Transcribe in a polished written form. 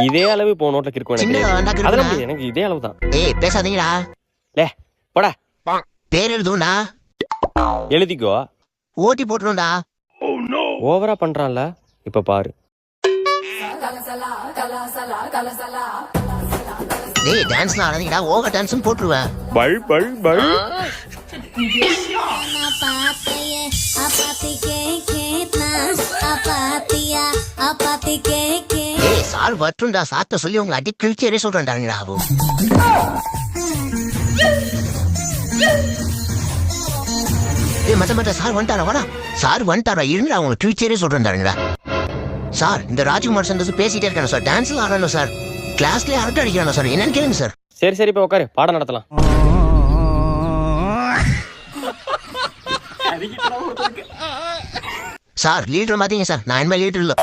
இதே அளவு இப்போ நோட்ல கிறுக்கும் எனக்கு. அதெல்லாம் முடியாது, எனக்கு இதே அளவு தான். ஏய் பேசாதீங்கடா. லே போடா. பேர் எழுதும்டா. எழுதிக்கோ. ஓட்டி போட்டுரும்டா. ஓவரா பண்றான்ல, இப்ப பாரு. டேய் டான்ஸ்லாம் ஆடாதீங்கடா, ஓவர் டான்ஸும் போட்டுருவேன். Bye bye bye. ஏய் சார் வட்டுண்டா, சாத்த சொல்லி உங்களை அடி கிழிச்சே சொல்றேன்டாங்கடா. ஏய் மத்த சார் வந்துட்டாரா? வாடா சார் வந்துட்டாரா, இருந்தா அவங்க கிழிச்சே சொல்றேன்டாங்கடா. சார் இந்த ராஜ்குமார் சந்தோஷம் பேசிட்டே இருக்கானு சார், டான்ஸ்ல ஆடணும் சார், கிளாஸ்லயே அரட்டை அடிக்கிறானு சார், என்னன்னு கேளுங்க சார். சரி சரி, இப்ப உட்காரு, பாடம் நடத்தலாம். சார் லீடர் மாத்தீங்க சார், நான் இனிமே லீடர் இல்ல.